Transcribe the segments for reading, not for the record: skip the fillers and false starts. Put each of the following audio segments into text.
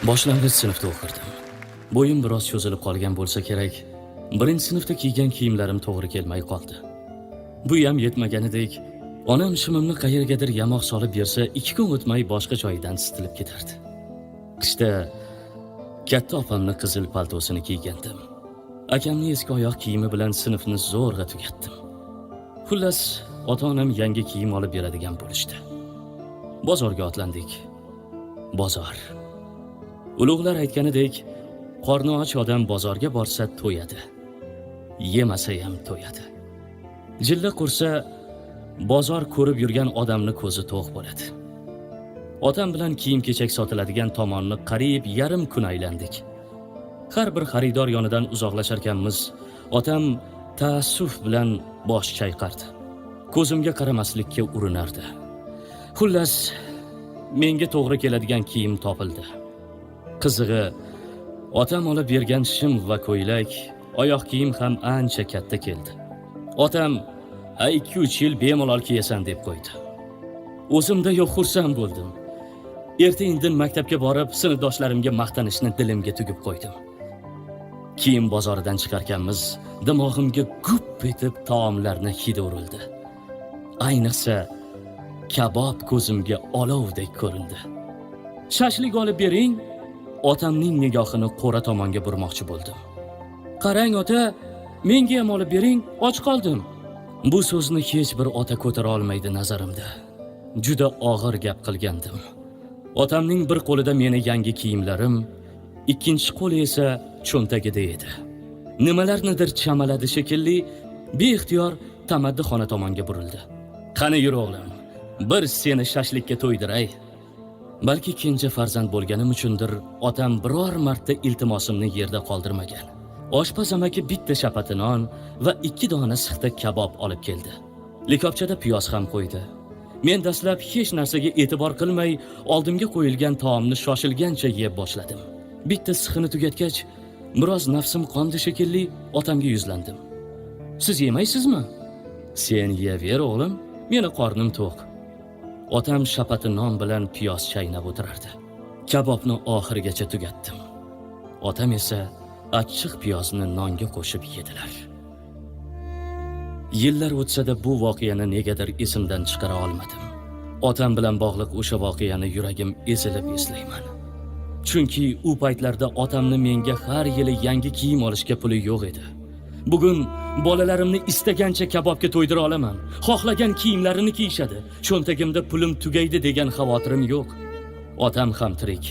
Boshlang'ich sinfda o'qirdim. Bo'yim biroz cho'zilib qolgan bo'lsa kerak, birinchi sinfda kiygan kiyimlarim to'g'ri kelmay qoldi. Bu ham yetmaganidek, onam shimimni qayergadir yamoq solib bersa, 2 kun o'tmay boshqa joydan sitilib ketardi. Qishda katta opamning qizil paltosini kiygandim. Akamning eski oyoq kiyimi bilan sinfni zo'rg'a tugatdim. Xullas, ota-onam yangi kiyim olib beradigan bo'lishdi. Bozorga otlandik. Bozor. Ulug'lar aytganidek, qorni och odam bozorga borsa to'yadi. Yemasa ham to'yadi. Jilla qursa, bozor ko'rib yurgan odamni ko'zi to'q bo'ladi. Otam bilan kiyim-kechak sotiladigan tomonni qariyb yarim kun aylandik. Har bir xaridor yonidan uzoqlasharkanmiz, otam taassuf bilan bosh chayqardi. Ko'zimga qaramaslikka urinardi. Xullas, menga to'g'ri keladigan kiyim topildi. Qizig'i, otam olib bergan shim va ko'ylak, oyoq kiyim ham ancha katta keldi. Otam, 2-3 yil bemalol kiyasan deb qo'ydi. O'zimda yo'q xursand bo'ldim. Erta-indin maktabga borib, sinfdoshlarimga maqtanishni dilimga tugib qo'ydim. Kiyim bozoridan chiqarkanmiz, dimog'imga gup etib taomlarni hidi urildi. Ayniqsa, kabob ko'zimga olovdek ko'rindi. Shashlik olib bering, otamning nigohini qo'ra tomonga burmoqchi bo'ldim. Qarang ota, menga ham olib bering, och qoldim. Bu so'zni hech bir ota ko'tara olmaydi nazarimda. Juda og'ir gap qilgandim. Otamning bir qo'lida meni yangi kiyimlarim, ikkinchi qo'li esa cho'ntagida edi. Nimalarnidir chamaladi shekilli, beixtiyor tamaddixona tomonga burildi. Qani yur o'g'lim, bir seni shashlikka to'ydiray. Balki kenja farzand bo'lganim uchundir, otam biror marta iltimosimni yerda qoldirmagan. Oshpaz amaki bitta shapati non va 2 dona sixta kabob olib keldi. Likopchada piyoz ham qo'ydi. Men dastlab hech narsaga e'tibor qilmay, oldimga qo'yilgan taomni shoshilgancha yeb boshladim. Bitta sixini tugatgach, biroz nafsim qondi shekilli, otamga yuzlandim. Siz yemaysizmi? Sen yeyaver o'g'lim, meni qornim to'q. Otam shapati non bilan piyoz chaynab o'tirardi. Kabobni oxirigacha tugatdim. Otam esa achchiq piyozni nonga qo'shib yedilar. Yillar o'tsa-da bu voqeani negadir esimdan chiqara olmadim. Otam bilan bog'liq o'sha voqeani yuragim ezilib eslayman. Chunki u paytlarda otamni menga har yili yangi kiyim olishga puli yo'q edi. Bugun bolalarimni istagancha kabobga to'ydira olaman. Xohlagan kiyimlarini kiyishadi. Cho'ntagimda pulim tugaydi degan xavotirim yo'q. Otam ham tirik.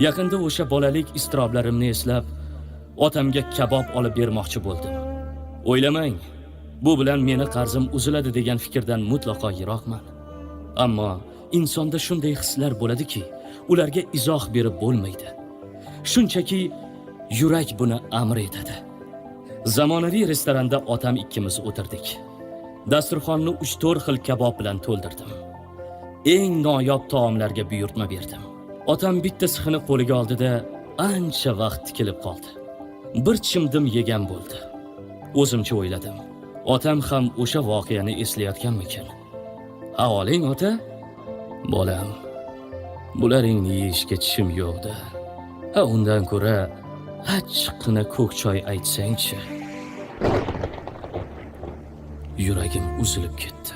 Yaqinda o'sha bolalik iztiroblarimni eslab, otamga kabob olib bermoqchi bo'ldim. O'ylamang, bu bilan meni qarzim uziladi degan fikrdan mutlaqo yiroqman. Ammo insonda shunday hislar bo'ladiki, ularga izoh berib bo'lmaydi. Shunchaki yurak buni amr etadi. Zamonaviy restoranda otam ikkimiz o'tirdik. Dasturxonni 3-4 xil kabob bilan to'ldirdim. Eng noyob taomlarga buyurtma berdim. Otam bitta sixini qo'liga oldida ancha vaqt tikilib qoldi. Bir chimdim yegan bo'ldi. O'zimcha o'yladim. Otam ham o'sha voqeani eslayotganmikin? Ha, oling ota. Bolam, bularingni yeyishga tishim yo'qda. Ha, undan ko'ra achchiqqina ko'k choy aytsangchi. Yuragim uzilib ketdi.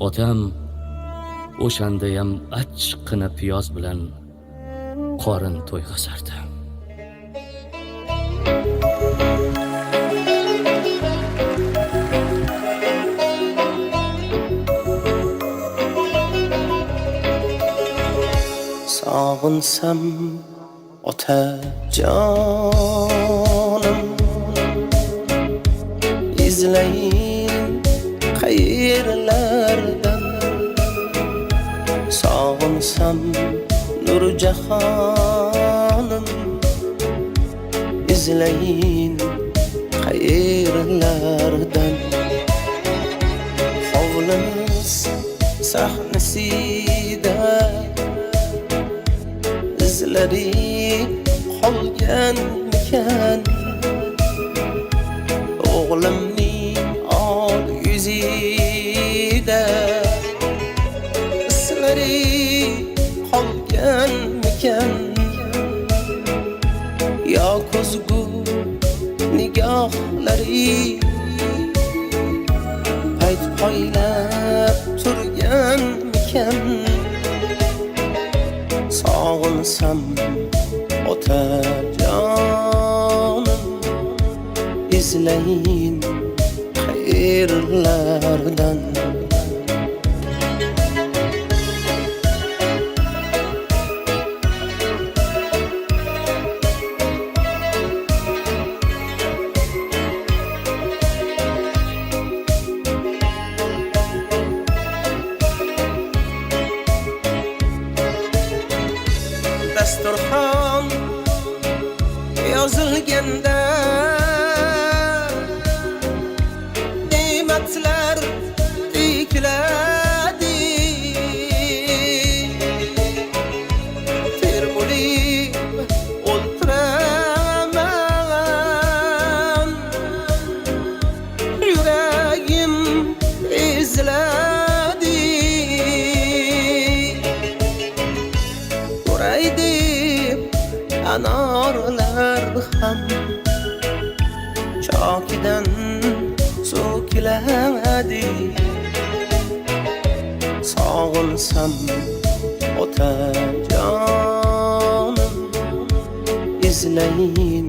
Otam o'shanda ham achchiqqina piyoz bilan qorin to'yg'azardi. Sog'insam otajonim, izlayin qayerlardan. Sog'insam Nurjahonim, izlayin qayerlardan. Hovlimiz sahnasida izlari qolganmikan, o'g'limning ol yuzida izlari qolganmikan. ozgu nigohlari payt poylab turganmikan sog'insam otajonim izlayin qayerlardan dasturxon yozilganda ne'matlar tikladi termulib o'ltiraman yuragim eziladi ko'ray deb anorlar ham chokidan so'kiladi sog'insam otajonim izlayin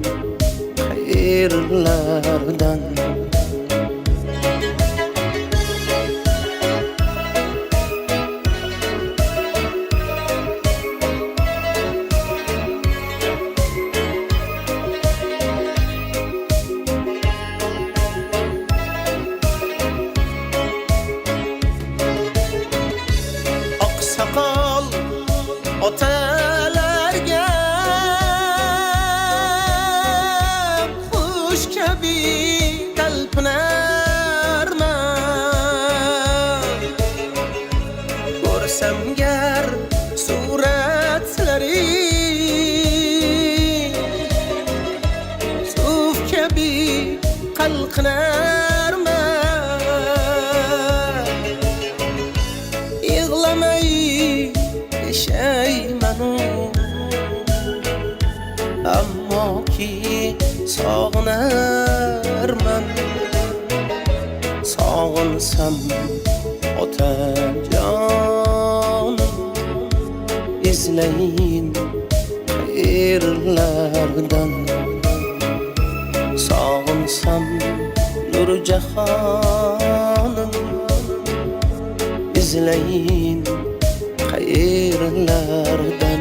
qayerlardan oqsoqol otalarga qush kabi talpinarman ko'rsam gar suratlari suv kabi qalqinarman yig'lamay yashaymanu ammo ki sog'inarman sog'insam otajonim izlayin qayerlardan sog'insam nurjahonim izlayin qayerlardan